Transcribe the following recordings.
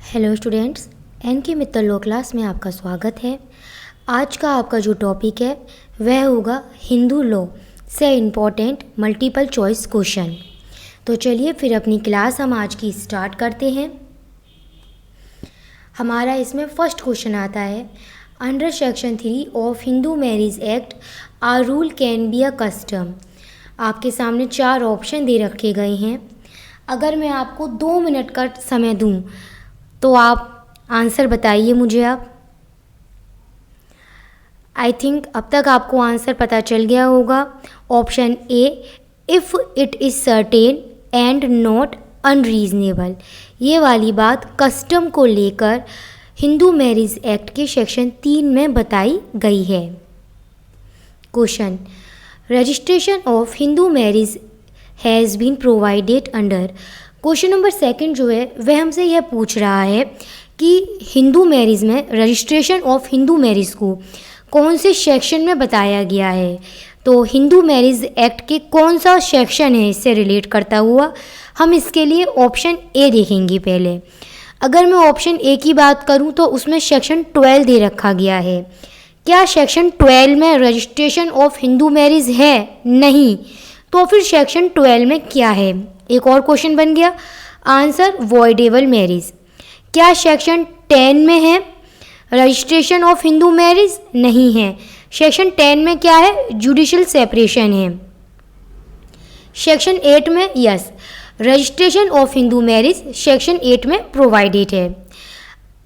Hello students, N के Mittal law class में आपका स्वागत है। आज का आपका जो टॉपिक है वह होगा हिंदू लॉ से इम्पॉर्टेंट मल्टीपल चॉइस क्वेश्चन। तो चलिए फिर अपनी क्लास हम आज की स्टार्ट करते हैं। हमारा इसमें फर्स्ट क्वेश्चन आता है, under section 3 of Hindu marriage act are rule can be a custom. आपके सामने 4 ऑप्शन दे रखे गए हैं। अगर मैं आपको 2 मिनट का समय दूं तो आप आंसर बताइए मुझे। आप आई थिंक अब तक आपको आंसर पता चल गया होगा। Option A, if it is certain and not unreasonable. ये वाली बात कस्टम को लेकर हिंदू मैरिज एक्ट के सेक्शन 3 में बताई गई है। Question, registration of Hindu marriage has been provided under. Question number 2 जो है वह हमसे यह पूछ रहा है कि हिंदू मैरिज में रजिस्ट्रेशन ऑफ हिंदू मैरिज को कौन से सेक्शन में बताया गया है। तो हिंदू मैरिज एक्ट के कौन सा सेक्शन है इससे रिलेट करता हुआ, हम इसके लिए ऑप्शन ए देखेंगे पहले। अगर मैं ऑप्शन ए की बात करूं तो उसमें सेक्शन 12 दे रखा गया है। क्या सेक्शन 12 में रजिस्ट्रेशन ऑफ हिंदू मैरिज है? नहीं। तो फिर सेक्शन 12 में क्या है? एक और क्वेश्चन बन गया। Answer, voidable marriage. क्या सेक्शन 10 में है रजिस्ट्रेशन ऑफ हिंदू मैरिज? नहीं है। सेक्शन 10 में क्या है? जुडिशियल सेपरेशन है। सेक्शन 8 में yes, registration of Hindu marriage section 8 में प्रोवाइडेड है।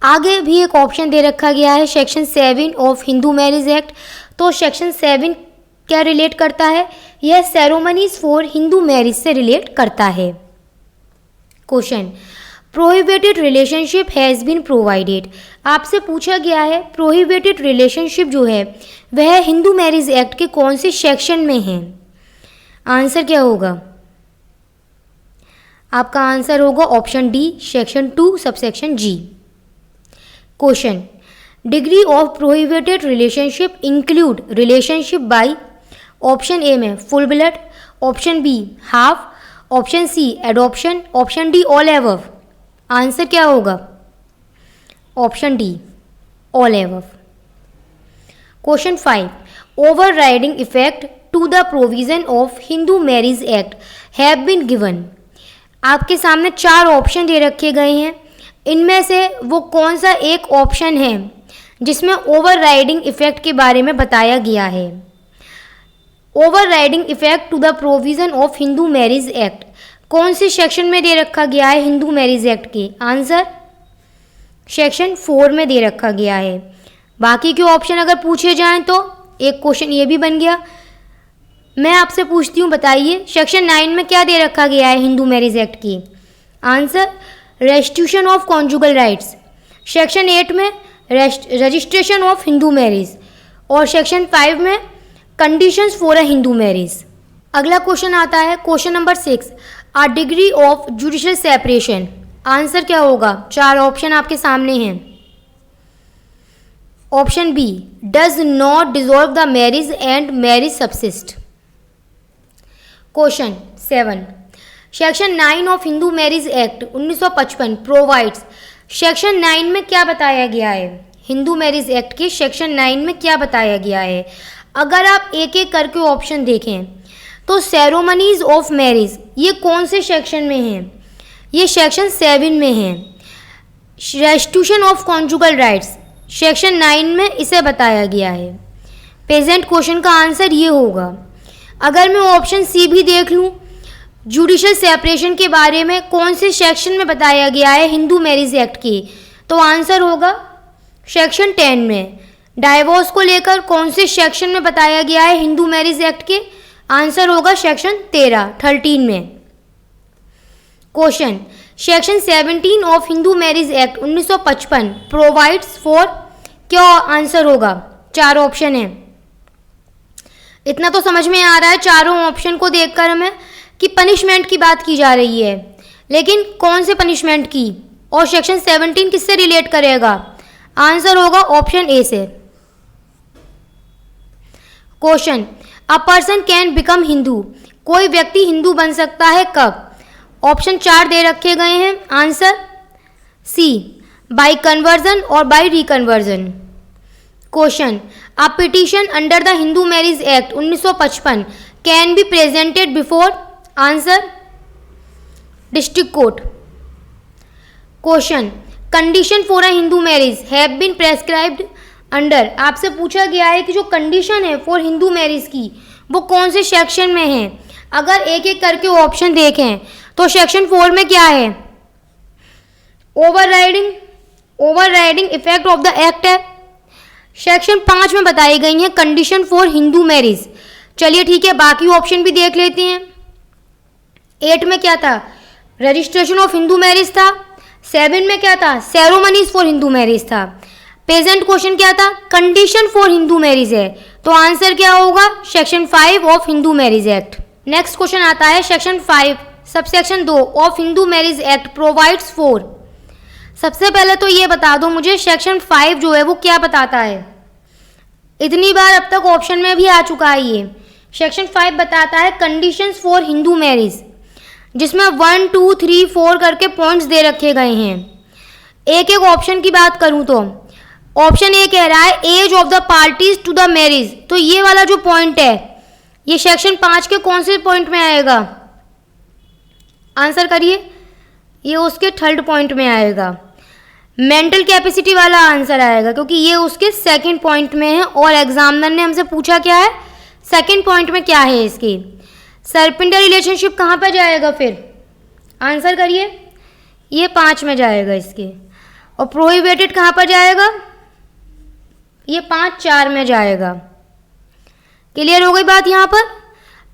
आगे भी एक ऑप्शन दे रखा गया है section 7 of Hindu marriage act. तो सेक्शन 7 क्या रिलेट करता है? यह सेरेमनीज फॉर हिंदू मैरिज से रिलेट करता है। Question, prohibited relationship has been provided. आपसे पूछा गया है प्रोहिबिटेड रिलेशनशिप जो है वह हिंदू मैरिज एक्ट के कौन से सेक्शन में है। आंसर क्या होगा? आपका आंसर होगा option D, section 2 subsection G. Question, degree of prohibited relationship include relationship by. Option A में full blood, option B half, option C adoption, option D all above. Answer क्या होगा? Option D, all above. Question 5, overriding effect to the provision of Hindu marriage act have been given. आपके सामने 4 option दे रखे गए हैं। इनमें से वो कौन सा एक ऑप्शन है जिसमें ओवर राइडिंग इफेक्ट के बारे में बताया गया है? Overriding effect to the provision of Hindu marriage act कौन से सेक्शन में दे रखा गया है हिंदू मैरिज एक्ट के? आंसर, सेक्शन 4 में दे रखा गया है। बाकी के ऑप्शन अगर पूछे जाएं तो एक क्वेश्चन ये भी बन गया। मैं आपसे पूछती हूँ, बताइए सेक्शन 9 में क्या दे रखा गया है हिंदू मैरिज एक्ट की? Answer, restitution of conjugal rights. Section 8 में रजिस्ट्रेशन ऑफ हिंदू मैरिज और सेक्शन 5 में conditions for a Hindu marriage. अगला क्वेश्चन आता है question number 6, a decree of judicial separation. Answer क्या होगा? 4 ऑप्शन आपके सामने हैं। Option B, does not dissolve the marriage and marriage subsist. Question 7, section 9 of Hindu marriage act 1955 provides. Section 9 में क्या बताया गया है? हिंदू मैरिज एक्ट के सेक्शन 9 में क्या बताया गया है? अगर आप एक एक करके ऑप्शन देखें तो सेरेमनीज ऑफ मैरिज ये कौन से सेक्शन में है? ये सेक्शन 7 में है। Restitution of conjugal rights section 9 में इसे बताया गया है। प्रेजेंट क्वेश्चन का आंसर ये होगा। अगर मैं ऑप्शन सी भी देख लूँ, जुडिशियल सेपरेशन के बारे में कौन से सेक्शन में बताया गया है हिंदू मैरिज एक्ट के? तो आंसर होगा सेक्शन 10 में। डाइवोर्स को लेकर कौन से सेक्शन में बताया गया है हिंदू मैरिज एक्ट के? आंसर होगा सेक्शन 13 में। Question, section 17 of Hindu marriage act 1955 provides for. क्या आंसर होगा? 4 ऑप्शन है। इतना तो समझ में आ रहा है चारों ऑप्शन को देखकर हमें कि पनिशमेंट की बात की जा रही है, लेकिन कौन से पनिशमेंट की? और सेक्शन 17 किससे रिलेट करेगा? आंसर होगा ऑप्शन ए से। Question, a person can become Hindu. कोई व्यक्ति हिंदू बन सकता है कब? ऑप्शन 4 दे रखे गए हैं। आंसर सी, बाय कन्वर्जन और by reconversion. Question, a petition under the Hindu marriage act 1955 can be presented before, answer district court. Question, condition for a Hindu marriage have been prescribed under, आपसे पूछा गया है कि जो कंडीशन है फॉर हिंदू मैरिज की वो कौन से सेक्शन में है। अगर एक एक करके ऑप्शन देखें तो सेक्शन 4 में क्या है, overriding effect of the act है। सेक्शन 5 में बताई गई है कंडीशन फॉर हिंदू मैरिज। चलिए ठीक है, बाकी ऑप्शन भी देख लेते हैं। 8 में क्या था, रजिस्ट्रेशन ऑफ हिंदू मैरिज था। 7 में क्या था, सेरेमनीज फॉर हिंदू मैरिज था। प्रेजेंट क्वेश्चन क्या था, कंडीशन फॉर हिंदू मैरिज है, तो आंसर क्या होगा, section 5 of Hindu marriage act. Next question आता है section 5 subsection 2 of Hindu marriage act provides for. सबसे पहले तो ये बता दो मुझे सेक्शन 5 जो है वो क्या बताता है। इतनी बार अब तक ऑप्शन में भी आ चुका है ये। सेक्शन 5 बताता है कंडीशंस फॉर हिंदू मैरिज, जिसमें 1 2 3 4 करके पॉइंट्स दे रखे गए हैं। एक एक ऑप्शन की बात करूं तो ऑप्शन ए कह रहा है age of the parties to the marriage, तो ये वाला जो पॉइंट है ये सेक्शन 5 के कौन से पॉइंट में आएगा, आंसर करिए, ये उसके 3rd पॉइंट में आएगा। मेंटल कैपेसिटी वाला आंसर आएगा क्योंकि ये उसके 2nd पॉइंट में है और एग्जामिनर ने हमसे पूछा क्या है, 2nd पॉइंट में क्या है इसकी। सर्पेंटर रिलेशनशिप कहाँ पर जाएगा फिर, आंसर करिए, ये 5 में जाएगा इसके। और प्रोहिबिटेड कहाँ पर जाएगा, ये 5 4 में जाएगा। क्लियर हो गई बात यहाँ पर।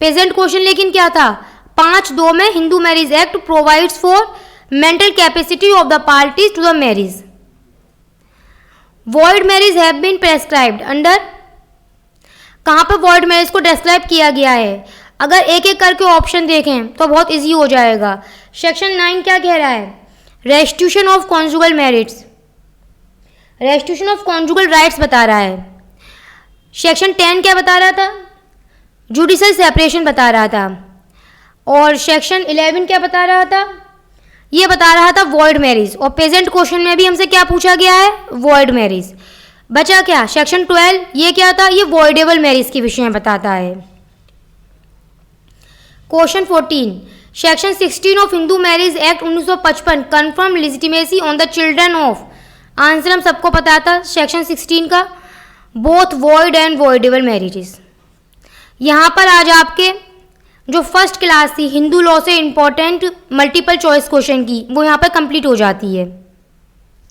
प्रेजेंट क्वेश्चन लेकिन क्या था, 5 2 में Hindu marriage act provides for mental capacity of the parties to the marriage. Void marriage have been prescribed under, कहाँ पर वॉइड मैरिज को डिस्क्राइब किया गया है। अगर एक एक करके ऑप्शन देखें तो बहुत इजी हो जाएगा। सेक्शन 9 क्या कह रहा है, restitution of conjugal merits, restitution of conjugal rights बता रहा है। सेक्शन 10 क्या बता रहा था, जुडिशल सेपरेशन बता रहा था। और सेक्शन 11 क्या बता रहा था, ये बता रहा था वॉइड मैरिज। और प्रेजेंट क्वेश्चन में भी हमसे क्या पूछा गया है, वॉइड मैरिज। बचा क्या, सेक्शन 12, ये क्या था, ये वॉइडेबल मैरिज के विषय में बताता है। Question 14, section 16 of Hindu marriage act 1955 confirm legitimacy on the children of, answer हम सबको पता था सेक्शन 16 का, both void and voidable marriages. यहाँ पर आज आपके जो फर्स्ट क्लास थी हिंदू लॉ से इम्पॉर्टेंट मल्टीपल चॉइस क्वेश्चन की वो यहाँ पर कंप्लीट हो जाती है।